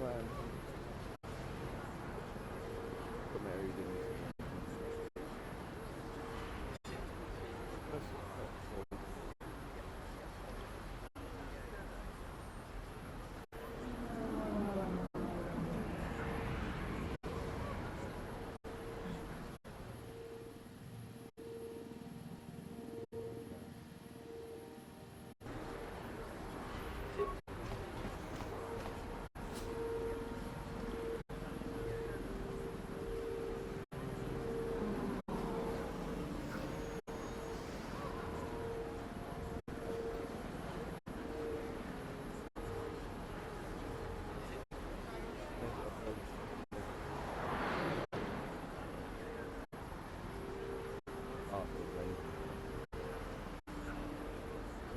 plan. Got married in.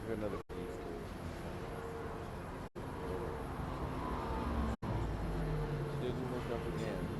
Another piece. Didn't look up again.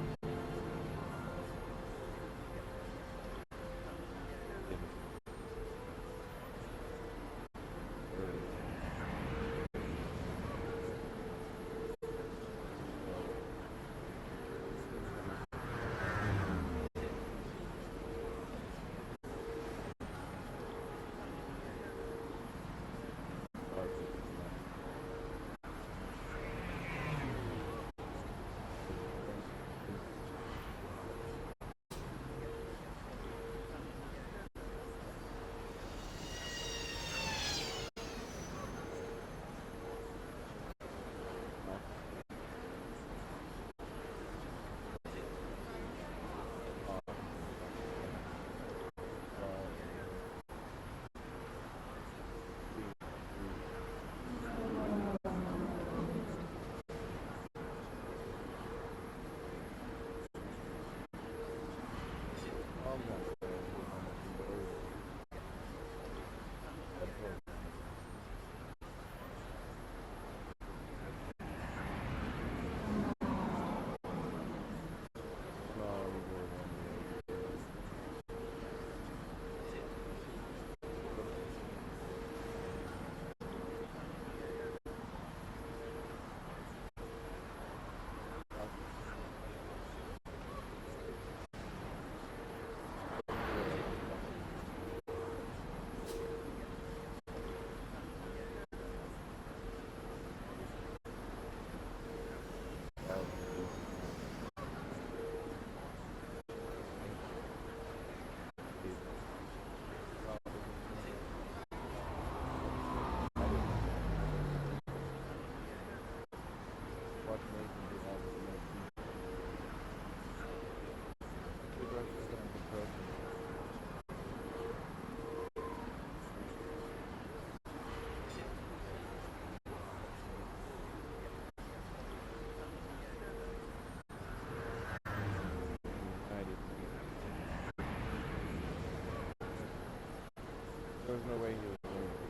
There's no way he was going to.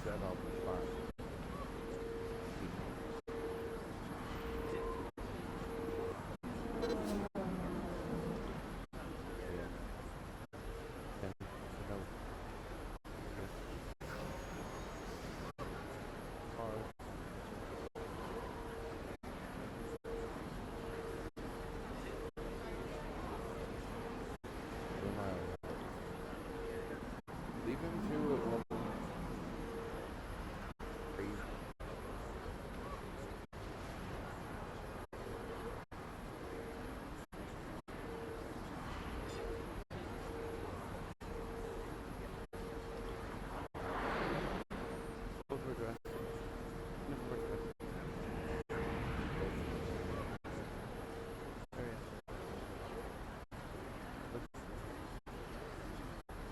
said I'll be fine. Yeah. And, hard. Leave him to it. Crazy. Overdress.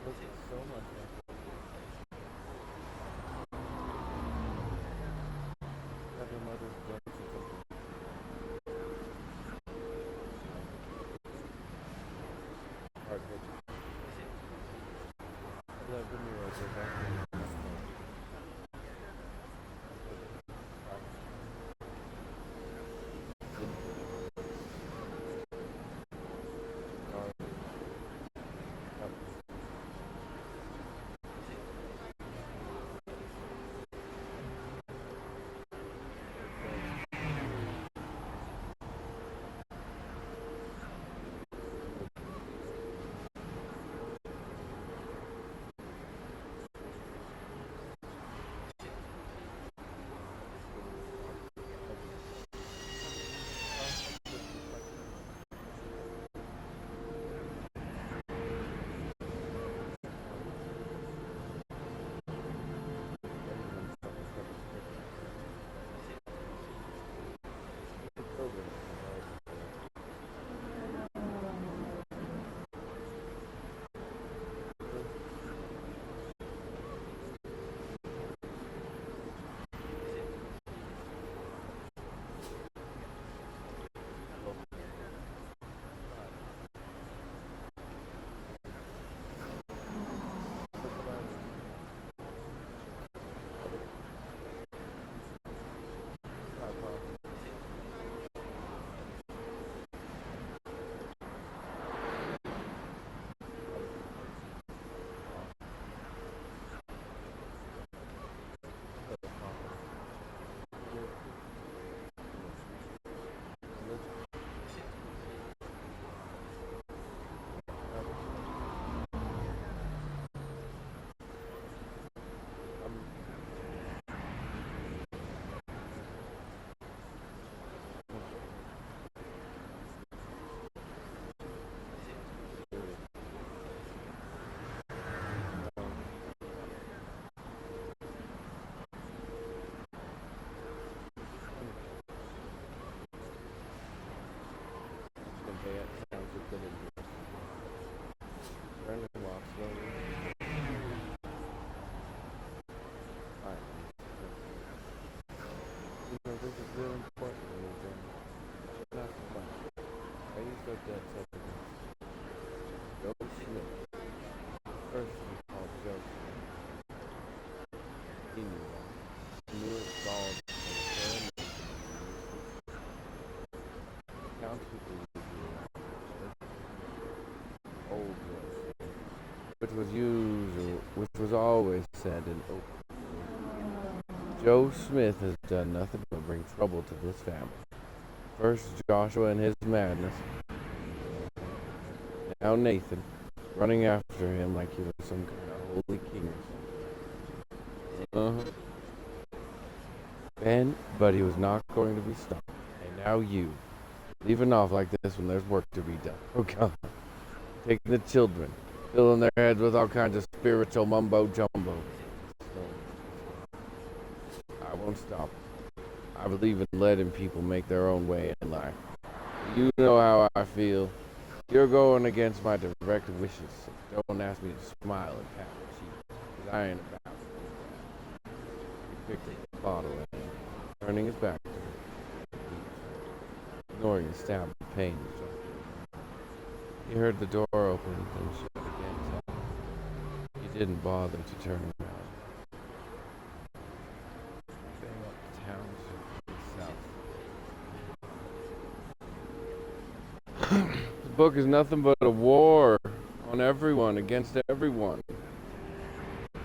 Looks so much like have your mother's blood or something. Hard hit. Love the mirrors are back. Brandon walks slowly. Alright. You know, this is real important when you're doing not fun. I used to dead seconds. Joe Smith. First he called Joe Smith. He knew that. He knew it called townspeople would do old Joe, which was always said in open. Joe Smith has done nothing but bring trouble to this family. First Joshua and his madness. Now Nathan, running after him like he was some kind of holy king or something. Ben, but he was not going to be stopped. And now you, leaving off like this when there's work to be done. Oh God. Taking the children, filling their heads with all kinds of spiritual mumbo-jumbo. I won't stop. I believe in letting people make their own way in life. You know how I feel. You're going against my direct wishes. So don't ask me to smile and pat my cheek, because I ain't about it. He picked up the bottle and, turning his back to her, ignoring the stab of pain. He heard the door open and shut again. He didn't bother to turn around. The book is nothing but a war on everyone, against everyone. His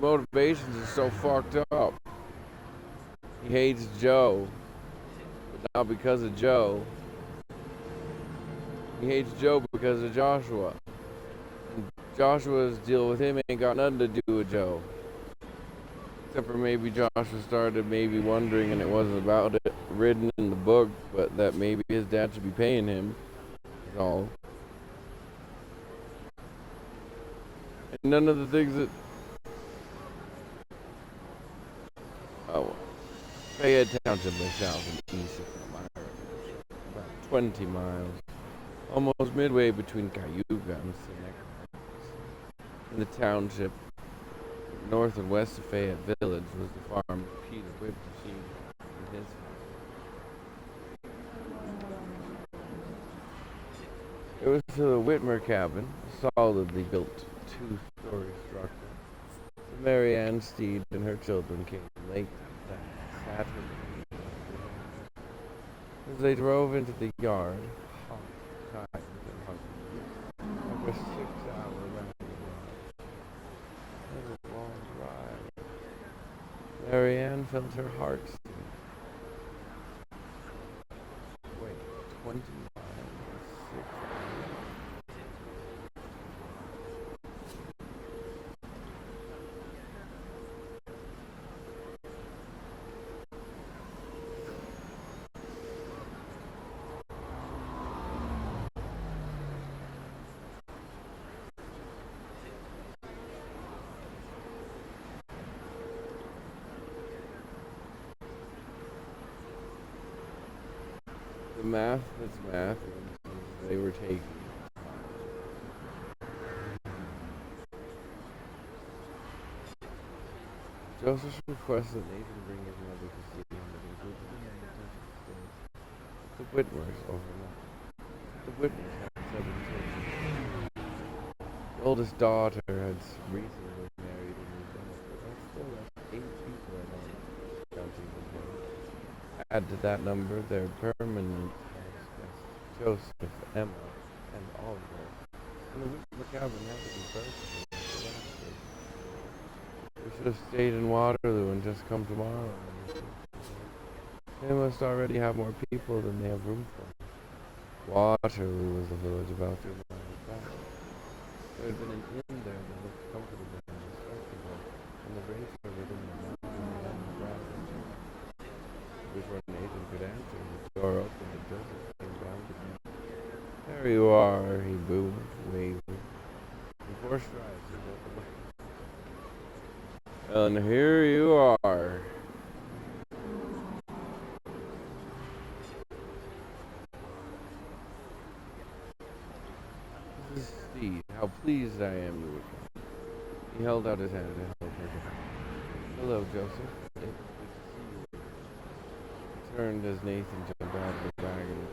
motivations are so fucked up. He hates Joe, but not because of Joe. He hates Joe because of Joshua. And Joshua's deal with him ain't got nothing to do with Joe. Except for maybe Joshua started maybe wondering, and it wasn't about it written in the book, but that maybe his dad should be paying him. That's all. And none of the things that... Oh, Fayette Township is south and east of Elmira. About 20 miles. Almost midway between Cayuga and Seneca. In the township, north and west of Fayette Village, was the farm of Peter Whitmer and his family. It was the Whitmer cabin, a solidly built two-story structure. Mary Ann Steed and her children came late that Saturday. As they drove into the yard, hot, tired, and hungry, after a 6-hour ride. It was a long drive. Mary Ann felt her heart sink. Wait, 20 miles, 6 hours. The math that's math, they were taking. Joseph requested that Nathan bring his mother to see him, but included him in the attention to the Whitmers overnight. The Whitmers had 7 children. The oldest daughter had recently married and moved out, but that still left 8 people at home, counting the boys. Add to that number their permanent guests, Joseph, Emma, and Oliver. And the Whitmer cabin had to be purchased. We should have stayed in Waterloo and just come tomorrow. They must already have more people than they have room for. Waterloo was the village about 2 miles back. There had been an inn there that looked comfortable and respectable, and the rates were within the mountain and the ground. Before Nathan could answer, the door opened and Joseph came down to him. There you are, he boomed, waving. In 4 strides, he built the way. And here you are. This is Steve. How pleased I am you would come. He held out his hand to help her down. Hello, Joseph. It's good to see you. He turned as Nathan jumped out of the wagon.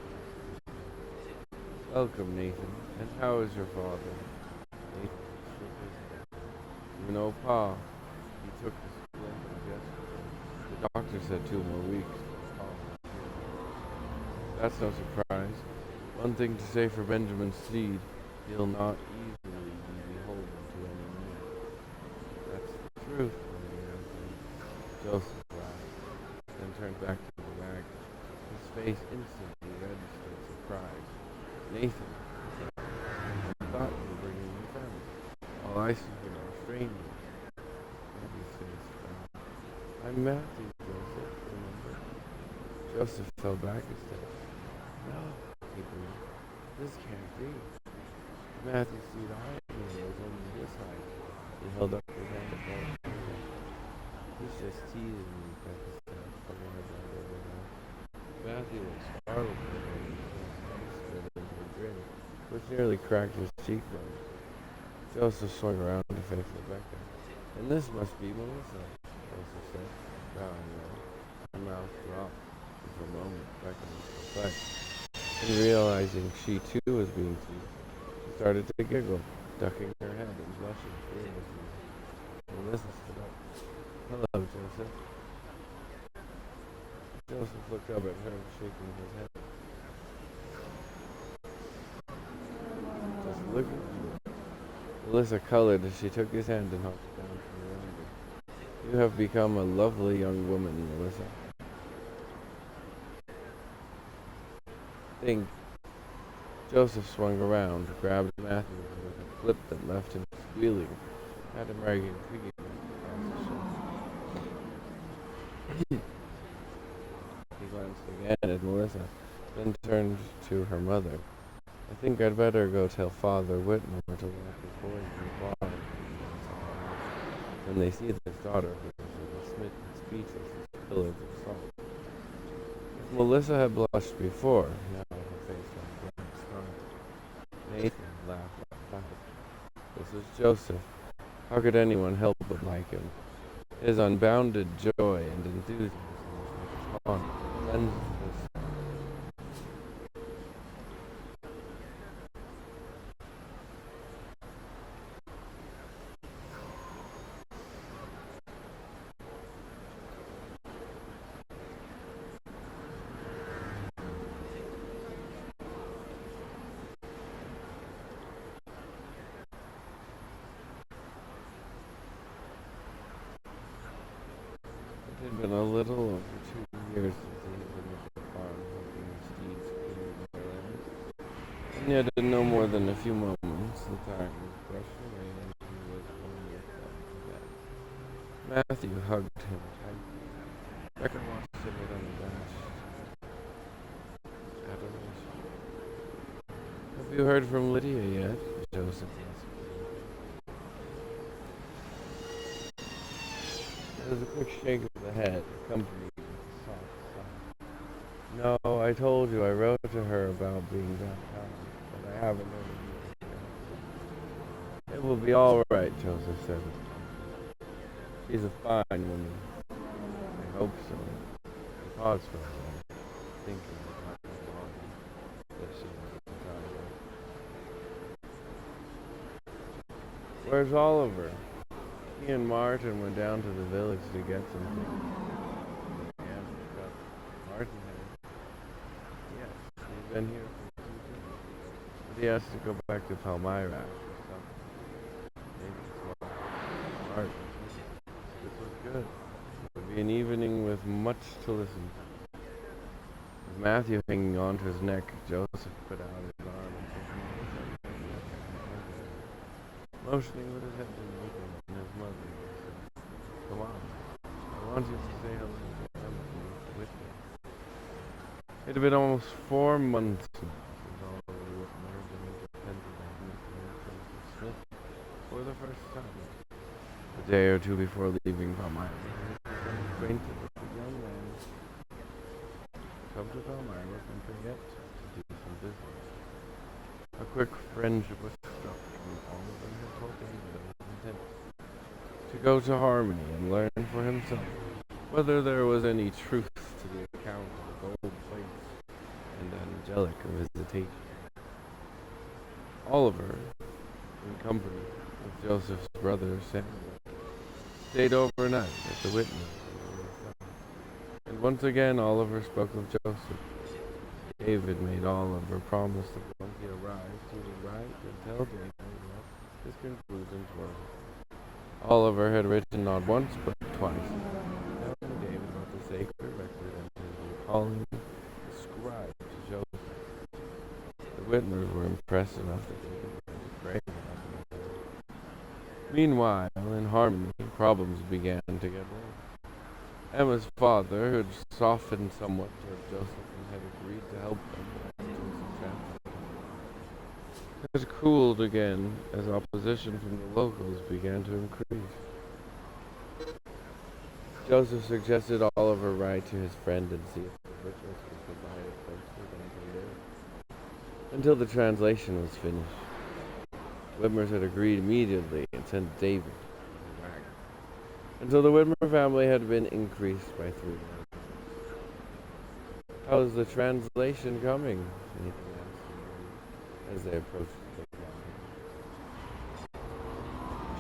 Welcome, Nathan. And how is your father? Nathan shook his head. You know, Pa, he took the splint and yesterday. The doctor said 2 more weeks. That's no surprise. One thing to say for Benjamin Steed, he'll not easily be beholden to any man. That's the truth, Joseph laughed, then turned back to the wagon. His face instantly registered surprise. Nathan, I thought you were bringing your family. All I see here are strangers. Matthew's face frowned. I'm Matthew, Joseph, remember? Joseph fell back a step. No, he breathed. This can't be. Matthew Steed was only this height. He held up his hand above his head. He's just teasing me, Becca said, pulling her hand over her. Matthew was startled by her and his face split into a grin, which nearly cracked his cheekbone. Joseph swung around to face Rebecca. And this must be Melissa, Joseph said, bowing low. Her mouth dropped. For a moment, Rebecca was perplexed. And realizing she too was being teased, she started to giggle, ducking her head and blushing furiously. Melissa stood up. Hello, Joseph. Joseph looked up at her, shaking his head. look at you. Melissa colored as she took his hand and held it down from around her. You have become a lovely young woman, Melissa. Think. Joseph swung around, grabbed Matthew with a flip that left him squealing, had him ragging piggy across the shoulder. He glanced again at Melissa, then turned to her mother. I think I'd better go tell Father Whitmore to lock his boys in the bar. When they see his daughter, who was smitten, speechless as pillars of salt. If Melissa had blushed before, now her face went blank scarlet. Nathan laughed out loud. This is Joseph. How could anyone help but like him? His unbounded joy and enthusiasm was like a tonic, cleansed his soul. It had been a little over 2 years since he had been at the farm helping the steeds clear their land, and yet in no more than a few moments the time brushed away and he was home with them again. Matthew hugged him tightly. Becca watched him with unabashed adoration. Have you heard from Lydia yet? Joseph asked. There was a quick shake of the head, accompanied with a soft sigh. No, I told you I wrote to her about being downtown, but I haven't heard of you. It will be all right, Joseph said. She's a fine woman. I hope so. He paused for a moment, thinking about how long that she was entirely. Where's Oliver? He and Martin went down to the village to get something. Martin had. Yes, he's been here for 2 days. But he has to go back to Palmyra after supper. Maybe it's why. Martin. This was good. It would be an evening with much to listen to. With Matthew hanging on to his neck, Joseph put out his arm and took motioning with his head to Nathan and his mother. Come on, I want you to say hello to them with me. It had been almost 4 months since Oliver Whitmore had been independent from Mr. Smith for the first time. A day or two before leaving Palmyra, he became acquainted with the young man. Come to Palmyra from Payette to do some business. A quick friendship was struck, and Oliver had told David of his intent to go to Harmony and learn for himself whether there was any truth to the account of the gold plates and angelic visitation. Oliver, in company with Joseph's brother Samuel, stayed overnight at the Whitmore, and once again Oliver spoke of Joseph. David made Oliver promise that once he arrived, he would write and tell David what his conclusions were. Oliver had written not once but twice, telling David about the sacred record and his calling ascribed to Joseph. The Whitmers were impressed enough that they began to pray about him. Meanwhile, in Harmony, problems began to get worse. Emma's father, who had softened somewhat toward Joseph and had agreed to help them after Joseph's transfer, had cooled again as opposition from the locals began to increase. Joseph suggested Oliver write to his friend and see if the Whitmers could provide a place for them to live until the translation was finished. Whitmers had agreed immediately and sent David with a wagon until the Whitmer family had been increased by 3 members. How is the translation coming? Nathan asked as they approached the wagon.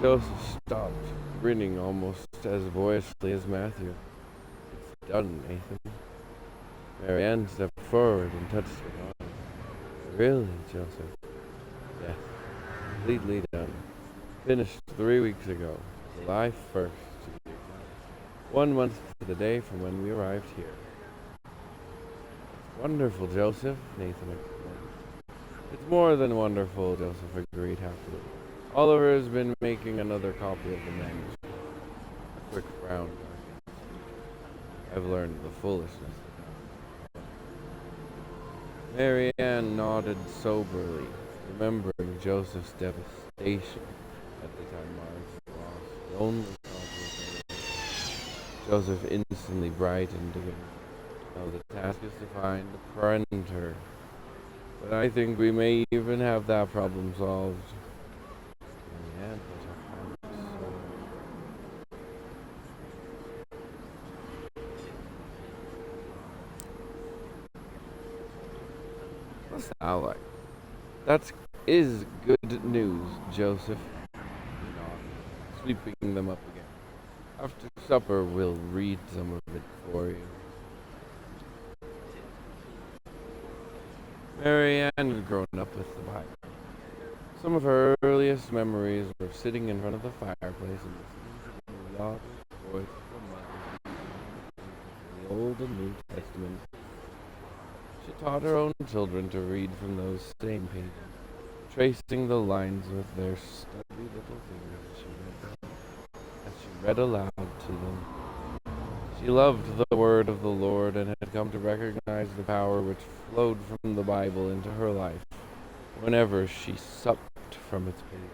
Joseph stopped, grinning almost as boyishly as Matthew. It's done, Nathan. Marianne stepped forward and touched him on. Really, Joseph? Yes. completely done. Finished 3 weeks ago, July 1st, to be exact. 1 month to the day from when we arrived here. It's wonderful, Joseph, Nathan exclaimed. It's more than wonderful, Joseph agreed happily. Oliver has been making another copy of the manuscript. A quick frown darkened his features. I've learned the foolishness of that. Mary Ann nodded soberly, remembering Joseph's devastation at the time Marge lost the only copy of the manuscript. Joseph instantly brightened again. Now the task is to find the printer. But I think we may even have that problem solved. Mary Ann put her hands What's that like? That is good news, Joseph. He nodded, sweeping them up again. After supper, we'll read some of it for you. Mary Ann had grown up with the Bible. Some of her earliest memories were sitting in front of the fireplace and listening to the melodic voice of her mother reading the Old and New Testament. She taught her own children to read from those same pages, tracing the lines with their stubby little fingers as she read aloud to them. She loved the word of the Lord and had come to recognize the power which flowed from the Bible into her life whenever she supped from its pages.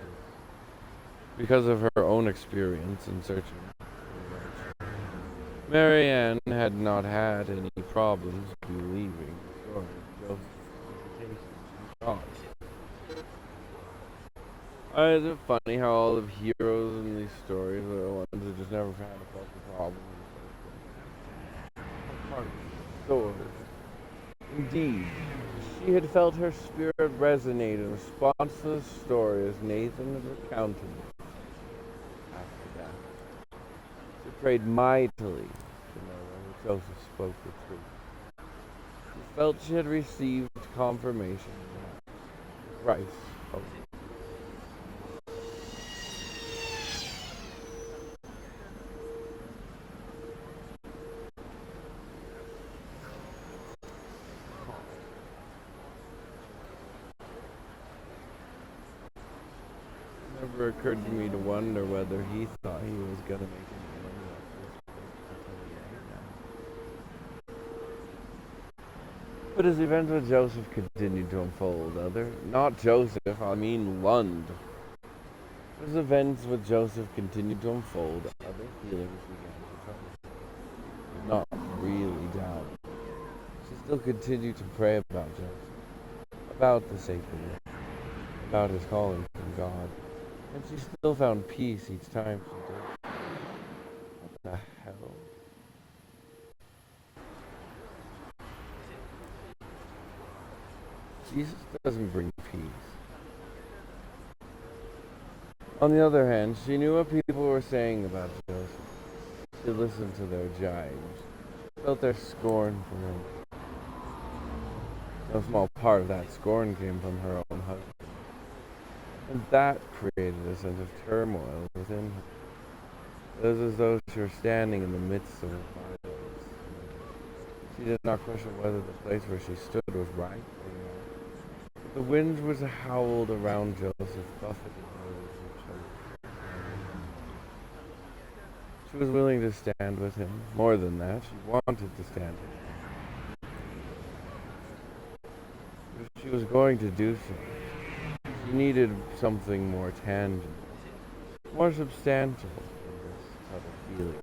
Because of her own experience in searching for righteousness, Mary Ann had not had any problems believing the story of Joseph's visitation from God. Is it funny how all the heroes in these stories are the ones who just never had a fucking problem? Part of the story. Indeed, she had felt her spirit resonate in response to the story as Nathan had recounted it. After that, she prayed mightily to know whether Joseph spoke the truth. She felt she had received confirmation that Christ spoke. It never occurred to me to wonder whether he thought he was going to make any money off this until the end now. But as events with Joseph continued to unfold, not Joseph, I mean Lund. As events with Joseph continued to unfold, other feelings began to trouble her. But not really doubt. She still continued to pray about Joseph, about the sacred work, about his calling from God. And she still found peace each time she did. What the hell? Jesus doesn't bring peace. On the other hand, she knew what people were saying about Joseph. She listened to their jibes, felt their scorn for him. No small part of that scorn came from her own husband. And that created a sense of turmoil within her. It was as though she were standing in the midst of a violence. She did not question whether the place where she stood was right or not. But the wind was howled around Joseph, buffeting those who choked. She was willing to stand with him. More than that, she wanted to stand with him. If she was going to do so, she needed something more tangible, more substantial than this other feeling.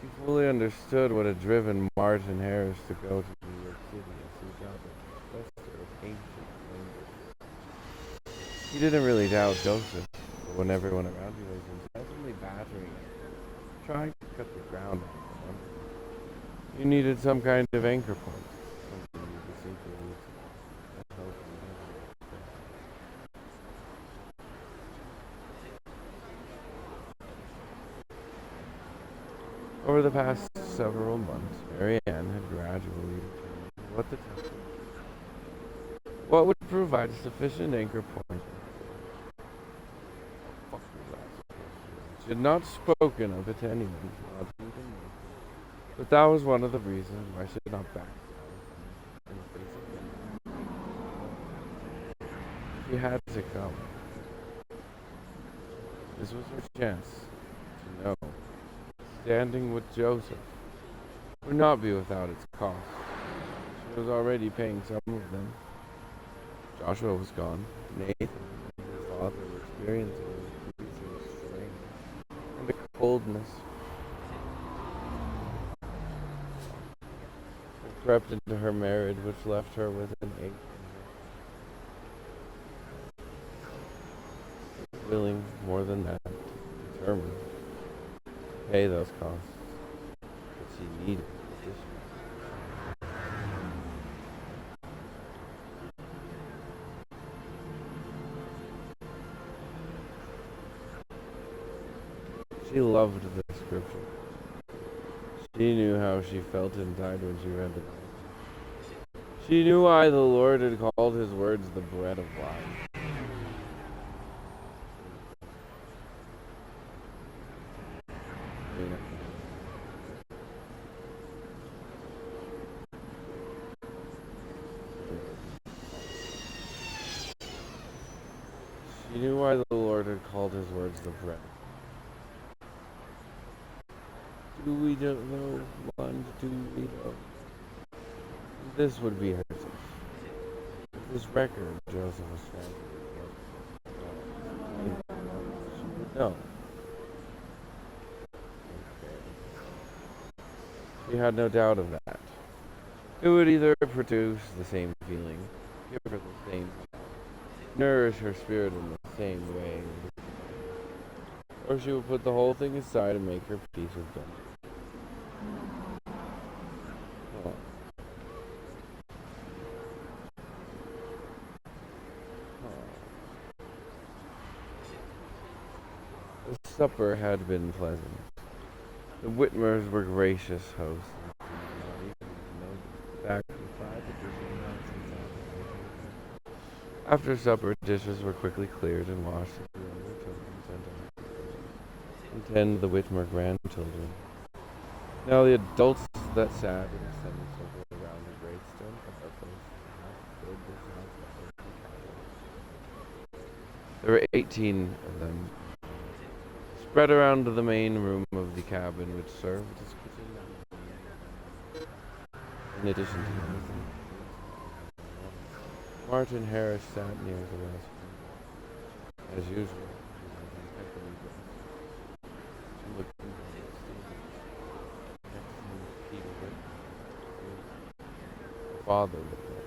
She fully understood what had driven Martin Harris to go to New York City and seek out the professor of ancient languages. He didn't really doubt Joseph, but when everyone around him was incessantly battering him, trying to cut the ground out from under him, he needed some kind of anchor point, something he could sink his roots in, and hope he never would fail. Over the past several months, Mary Ann had gradually determined what the test was. What would provide a sufficient anchor point? She had not spoken of it to anyone, not even me. But that was one of the reasons why she did not back down in the face of him. She had to come. This was her chance to know. Standing with Joseph would not be without its cost. She was already paying some of them. Joshua was gone. Nathan and his father were experiencing increasing strain and the coldness that crept into her marriage, which left her with an ache in her. Willing more than that, determined to pay those costs that she needed. She loved the scripture. She knew how she felt inside when she read it. She knew why the Lord had called his words the bread of life. She knew why the Lord had called his words the bread. Do we don't know one, do we know? This would be her. This record, Joseph was trying she would know. She had no doubt of that. It would either produce the same feeling, give her the same, nourish her spirit in the same way, or she would put the whole thing aside and make her peace with God. The supper had been pleasant. The Whitmers were gracious hosts. After supper, dishes were quickly cleared and washed, and the younger children sent out to tend the Whitmer grandchildren. Now the adults that sat in a semicircle around the great stone fireplace filled this house. There were 18 of them, spread around the main room of the cabin, which served as kitchen. In addition to everything, Martin Harris sat near the west window, as usual. She looked into the stable. Next to him was Peter Whitman, her father looked at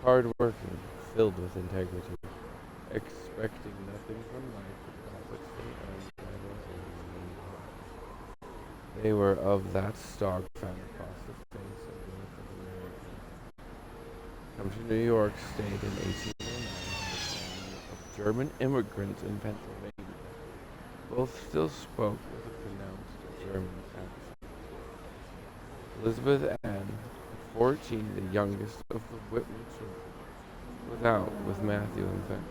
hard-working, filled with integrity, expecting nothing from life but that which they earned by their own hands. They were of that stock found across the face of the earth of America. Come to New York State in 1809 of German immigrants in Pennsylvania. Both still spoke with a pronounced German accent. Elizabeth Ann, at 14, the youngest of the Whitman children, was out with Matthew in fact,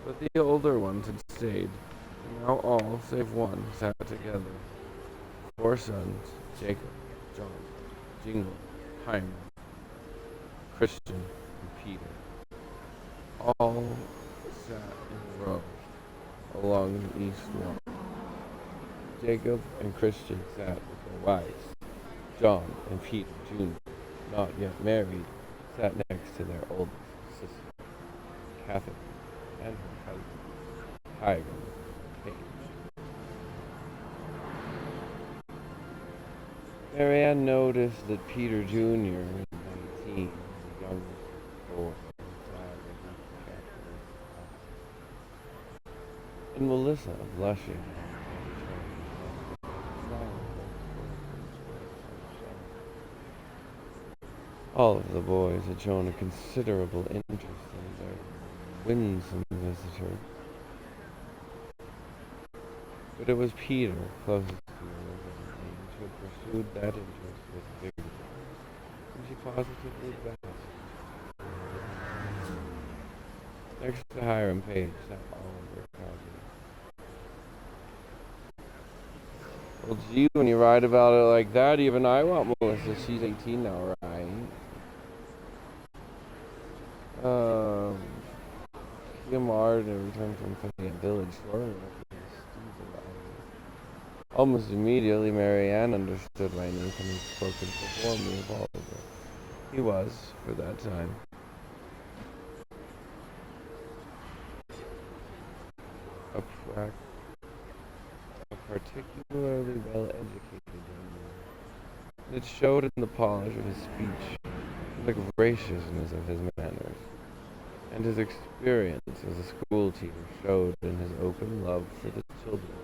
but the older ones had stayed, and now all, save one, sat together. 4 sons, Jacob, John, Jingle, Hyman, Christian, and Peter, all sat in a row along the east wall. Jacob and Christian sat with their wives. John and Peter, Jr., not yet married, sat next to their oldest sister, Catherine, and her husband, Hiram Page. Marianne noticed that Peter Jr. was 19, the youngest of 4, and Melissa, blushing, all of the boys had shown a considerable interest in their winsome visitor. But it was Peter, closest to her, who had pursued that interest with vigor. she positively vast. Next to Hiram Page sat Oliver Cowdery. Well, gee, when you write about it like that, even I want Melissa. She's 18 now, right? Kim Arden returned from Fayette Village, shortly after almost immediately, Mary Ann understood my name and had spoken before me of Oliver. He was, for that time, a particularly well-educated young man. It showed in the polish of his speech, and the graciousness of his manners, and his experience as a school teacher showed in his open love for the children.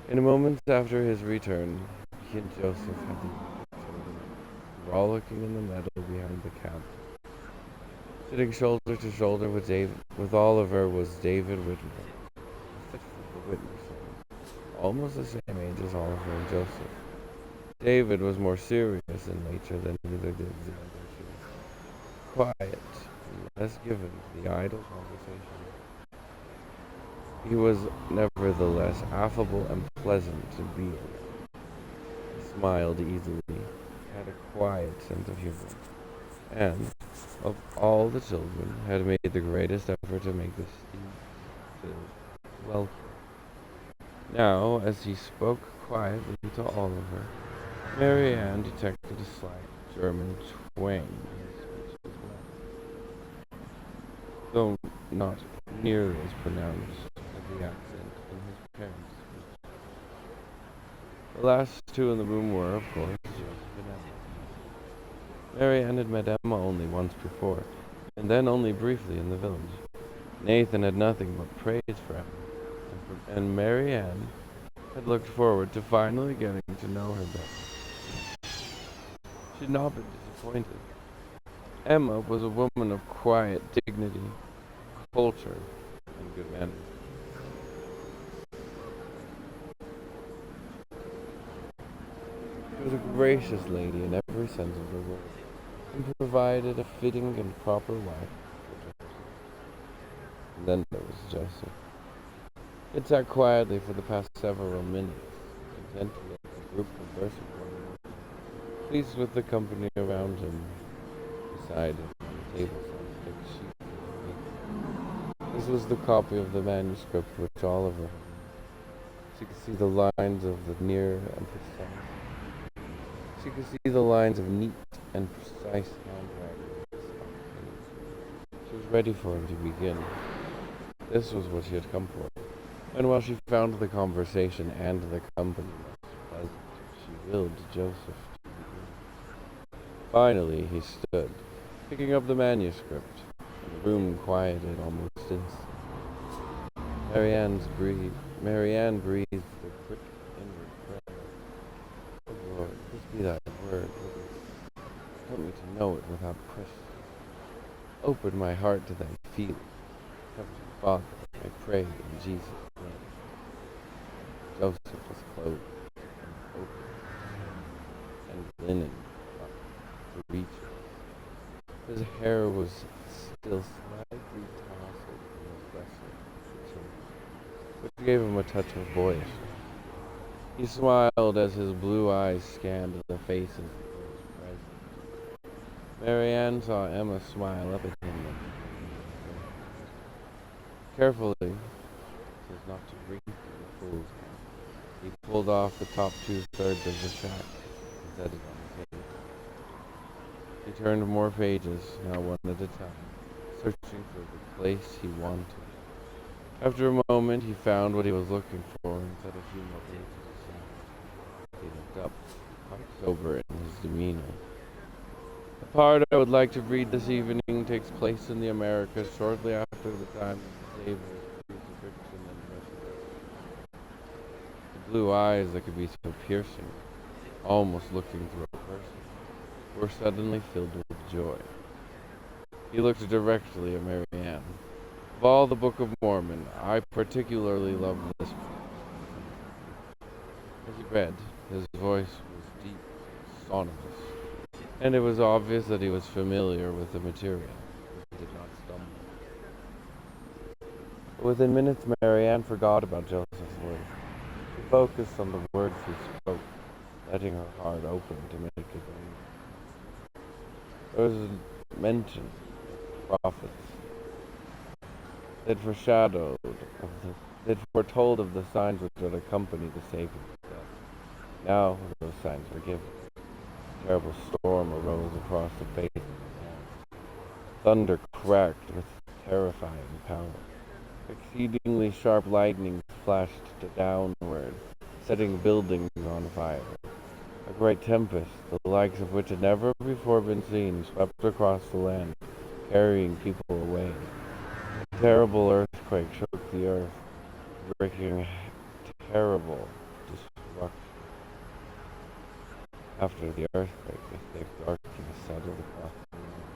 In a moment after his return, he and Joseph had the children rollicking in the meadow behind the camp. Sitting shoulder to shoulder with Oliver was David Whitmore, the fifth of the Whitmore sons, almost the same age as Oliver and Joseph. David was more serious in nature than either did the other two, quiet and less given to the idle conversation. He was nevertheless affable and pleasant to be around. He smiled easily, had a quiet sense of humor, and, of all the children, had made the greatest effort to make the Steve welcome. Now, as he spoke quietly to Oliver, Mary Ann detected a slight German twang in his speech as well, though not nearly as pronounced as the accent in his parents' speech. The last two in the room were, of course, Joseph and Emma. Mary Ann had met Emma only once before, and then only briefly in the village. Nathan had nothing but praise for Emma, and Mary Ann had looked forward to finally getting to know her better. She had not been disappointed. Emma was a woman of quiet dignity, culture, and good manners. She was a gracious lady in every sense of the word, and provided a fitting and proper wife for Joseph. And then there was Joseph. He had sat quietly for the past several minutes, content to let the group converse with one another, pleased with the company around him. Beside him on the table sat a thick sheet of paper. This was the copy of the manuscript which Oliver had. She could see the lines of the near and precise. She could see the lines of neat and precise handwriting. She was ready for him to begin. This was what she had come for. And while she found the conversation and the company most pleasant, she willed Joseph to begin. Finally, he stood, picking up the manuscript, and the room quieted almost instantly. Mary Ann breathed a quick inward prayer. Oh Lord, this be thy word. Help me to know it without question. Open my heart to thy feelings. Heavenly Father, I pray in Jesus' name. Joseph was clothed in open and linen up to reach. His hair was still slightly tousled in his breast, which gave him a touch of boyishness. He smiled as his blue eyes scanned the faces of those present. Mary Ann saw Emma smile up at him. Carefully, so as not to wrinkle the fool's hand, he pulled off the top 2/3 of the sack and set it on the table. He turned more pages, now one at a time, searching for the place he wanted. After a moment, he found what he was looking for and set a few more pages aside. He looked up, quite sober in his demeanor. The part I would like to read this evening takes place in the Americas shortly after the time of slavery's crucifixion and resurrection. The blue eyes that could be so piercing, almost looking through a person, were suddenly filled with joy. He looked directly at Mary Ann. Of all the Book of Mormon, I particularly love this part. As he read, his voice was deep, sonorous, and it was obvious that he was familiar with the material. He did not stumble. Within minutes, Marianne forgot about Joseph's words. She focused on the words he spoke, letting her heart open to make it own. There was a mention of prophets. They'd they'd foretold of the signs which would accompany the Savior's death. Now those signs were given. A terrible storm arose across the face of the land. Thunder cracked with terrifying power. Exceedingly sharp lightnings flashed downward, setting buildings on fire. A great tempest, the likes of which had never before been seen, swept across the land, carrying people away. A terrible earthquake shook the earth, wreaking terrible destruction. After the earthquake, a thick darkness settled across the land.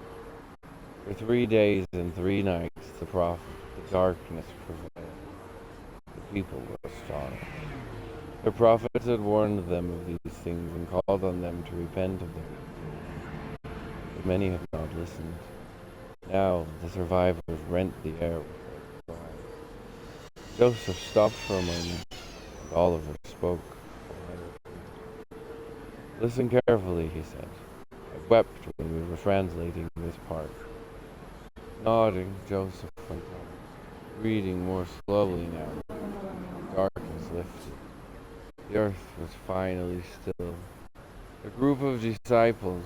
For 3 days and 3 nights, the darkness prevailed. The people were astonished. The prophets had warned them of these things and called on them to repent of their evil. But many had not listened. Now the survivors rent the air with their cries. Joseph stopped for a moment, and Oliver spoke. Listen carefully, he said. I wept when we were translating this part. Nodding, Joseph went on, reading more slowly now. The darkness lifted. The earth was finally still. A group of disciples,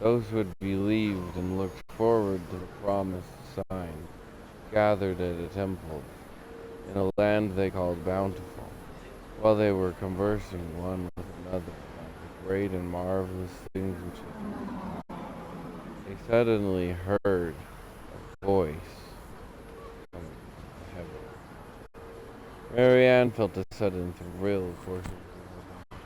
those who had believed and looked forward to the promised sign, gathered at a temple in a land they called Bountiful. While they were conversing one with another about the great and marvelous things which had been done, they suddenly heard a voice coming from heaven. Marianne felt a sudden thrill coursing through her body.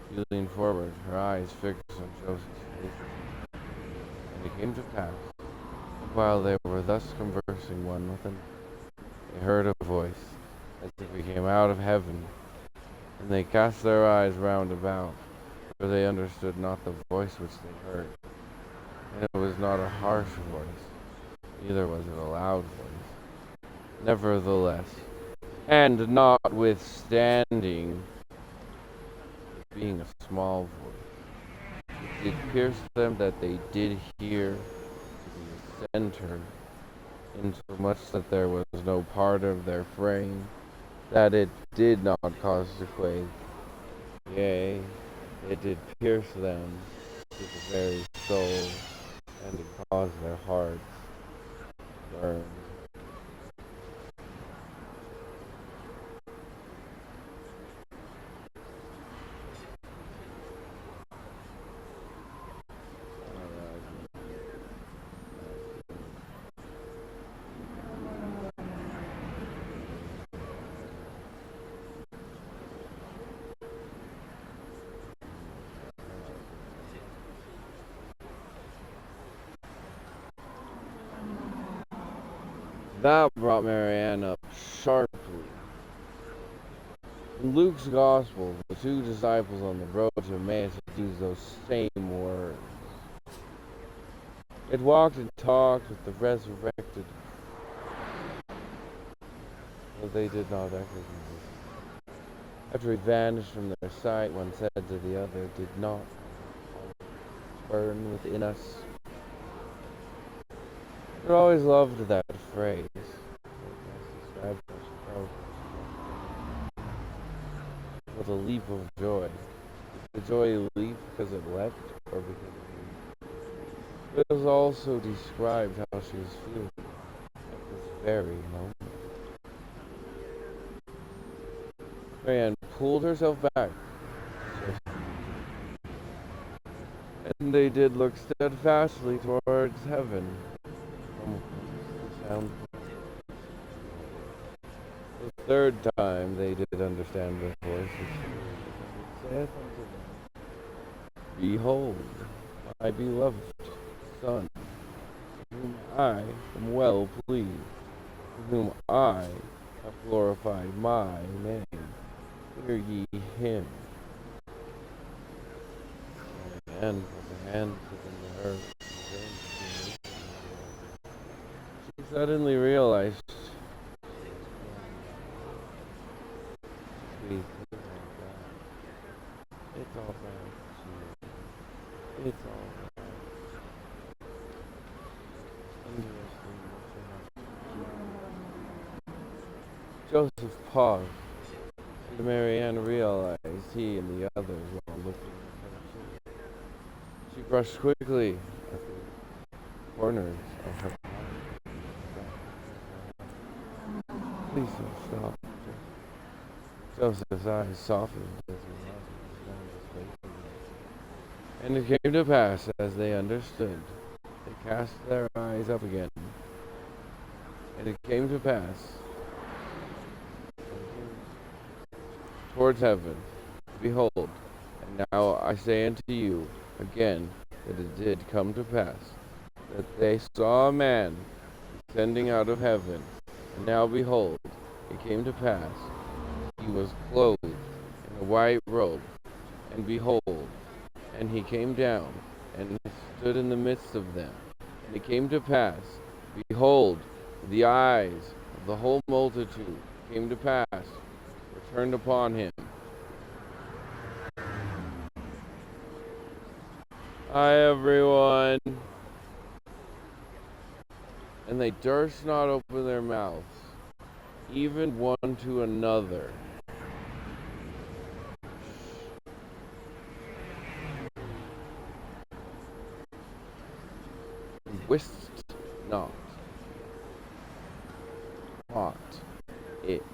She leaned forward, her eyes fixed on Joseph's face. And it came to pass, while they were thus conversing one with another, they heard a voice, as if it came out of heaven, and they cast their eyes round about, for they understood not the voice which they heard. And it was not a harsh voice, neither was it a loud voice. Nevertheless, and notwithstanding being a small voice, it did pierce them that they did hear the center, insomuch that there was no part of their frame that it did not cause to quake. Yea, it did pierce them to the very soul, and it caused their hearts to burn. That brought Marianne up sharply. In Luke's Gospel, the 2 disciples on the road to Emmaus used those same words. It walked and talked with the resurrected, but they did not recognize him. After he vanished from their sight, one said to the other, "Did not burn within us?" I always loved that phrase. With a leap of joy. Did the joy leap because it leapt, or because it leaped? But it was also described how she was feeling at this very moment. Marianne pulled herself back, and they did look steadfastly towards heaven. The 3rd time they did understand the voice, which saith unto them, "Behold, my beloved Son, in whom I am well pleased, in whom I have glorified my name." Hear ye him. And put the hands within the earth. She suddenly realized sweet, it's all right. It's all right. Interesting. Joseph paused, and Marianne realized he and the others were looking at her too. She brushed quickly at the corners of her mouth. Please don't stop. Joseph's eyes softened as he nodded his face. And it came to pass, as they understood, they cast their eyes up again. And it came to pass, towards heaven, behold, and now I say unto you again, that it did come to pass, that they saw a man descending out of heaven, and now behold, it came to pass, he was clothed in a white robe, and behold, and he came down, and stood in the midst of them. And it came to pass, behold, the eyes of the whole multitude came to pass, were turned upon him. Hi, everyone. And they durst not open their mouths, even one to another. And wist not what it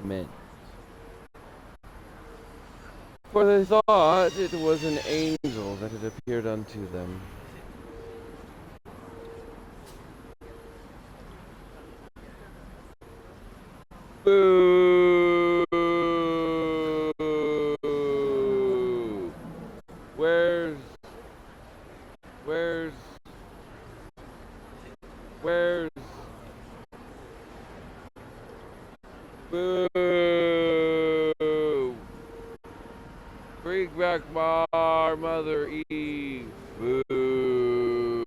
meant. For they thought it was an angel that had appeared unto them. Boo! Where's Boo! Bring back our Mother Eve. Boo!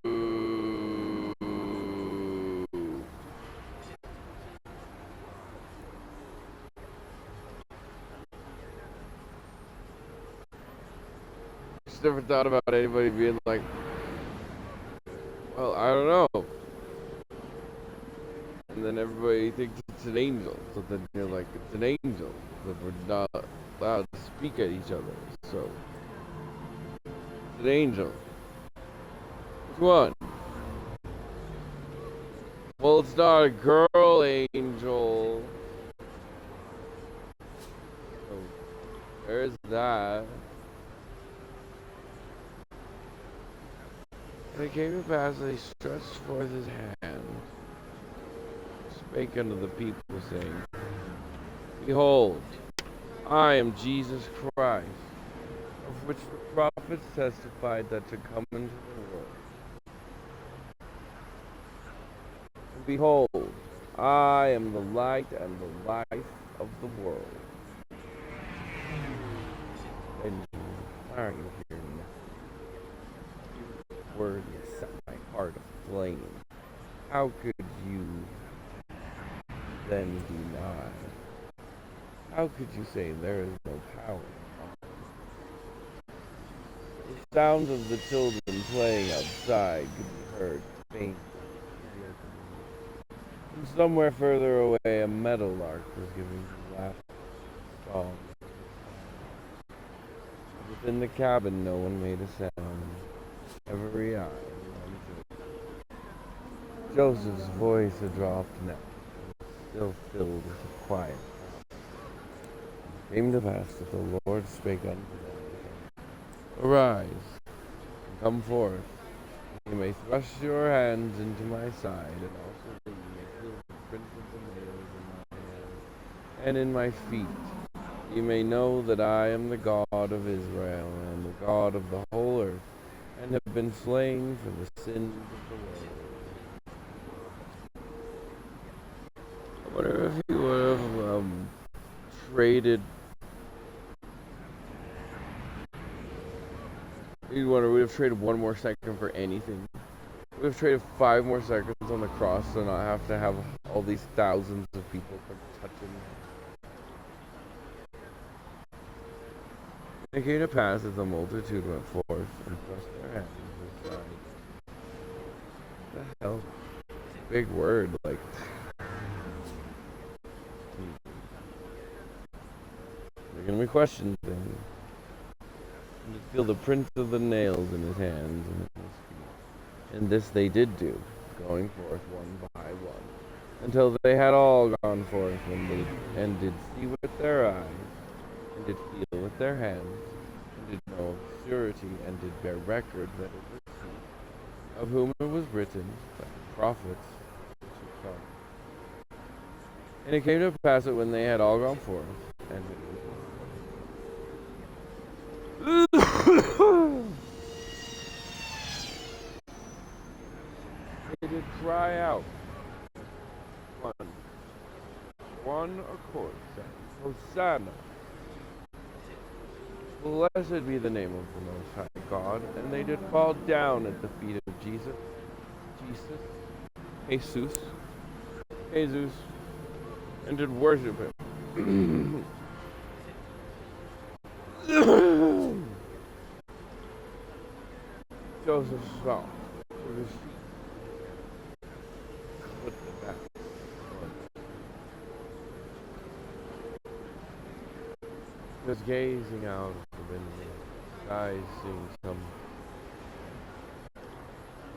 Just never thought about anybody being like, well, I don't know. And then everybody thinks it's an angel. So then you're like, it's an angel. But we're not allowed to speak at each other. So, it's an angel. Which one? Well, it's not a girl angel. So, there's that. And it came to pass that he stretched forth his hand, spake unto the people, saying, Behold, I am Jesus Christ, of which the prophets testified that to come into the world. And behold, I am the light and the life of the world. And why aren't you hearing me? Your word has set my heart aflame. How could you then deny? How could you say there is no power? The sounds of the children playing outside could be heard faint. And somewhere further away, a meadowlark was giving a last song. Within the cabin, no one made a sound. Every eye was on Joseph's voice had dropped now, still filled with a quiet. It came to pass that the Lord spake unto them, Arise, and come forth, and you may thrust your hands into my side, and also that you may feel the print of the nails in my hands and in my feet. You may know that I am the God of Israel, and the God of the whole earth, and have been slain for the sins of the world. I wonder if he would have traded You'd wonder, we'd have traded 1 more second for anything. We'd have traded 5 more seconds on the cross to not have to have all these thousands of people touching. It came to pass as the multitude went forth and thrust their hands to his side. What the hell? Big word, like. They're gonna be questioned then. And to feel the prints of the nails in his hands and in his feet. And this they did do, going forth one by one, until they had all gone forth, and did see with their eyes, and did feel with their hands, and did know of surety, and did bear record that it was he, of whom it was written by the prophets which should come. And it came to pass that when they had all gone forth, and it they did cry out, one accord, saying, Hosanna! Blessed be the name of the Most High God. And they did fall down at the feet of Jesus, and did worship him. Joseph saw with his feet, put the back on. Was gazing out of the window, his eyes seeing some.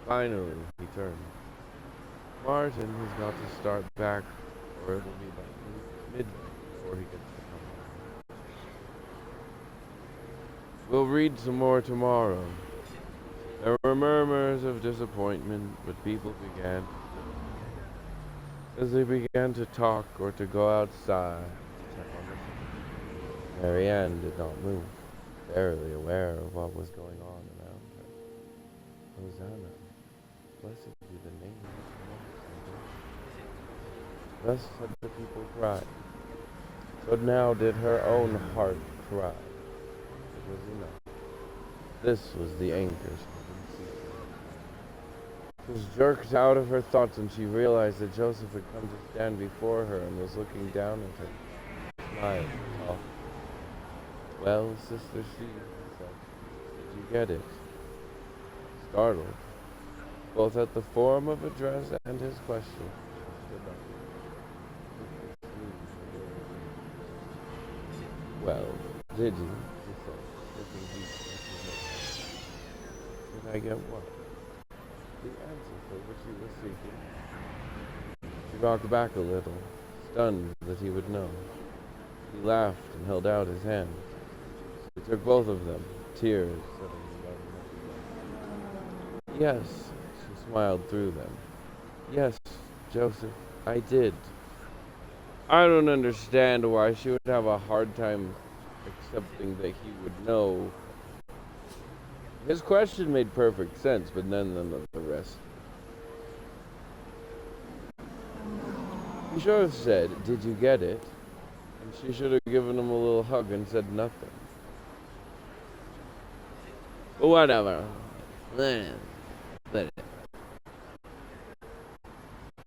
Finally, he turned. Martin has got to start back, or it'll be by midnight before he gets to come. We'll read some more tomorrow. There were murmurs of disappointment, but people began, as they began to talk or to go outside. Mary Ann did not move, barely aware of what was going on around her. Hosanna, blessed be the name of the Lord. Thus had the people cried, but now did her own heart cry. It was enough. This was the anchor. She was jerked out of her thoughts, and she realized that Joseph had come to stand before her and was looking down at her, smiling, talking. Well, Sister C, he said, did you get it? Startled, both at the form of address and his question, she stood up. Well, did you? He said, looking deep into his eyes. Did I get what? The answer for which he was seeking. She rocked back a little, stunned that he would know. He laughed and held out his hand. He took both of them, tears settling down. Yes, she smiled through them. Yes, Joseph, I did. I don't understand why she would have a hard time accepting that he would know. His question made perfect sense, but none of the rest. He should have said, did you get it? And she should have given him a little hug and said nothing. But whatever.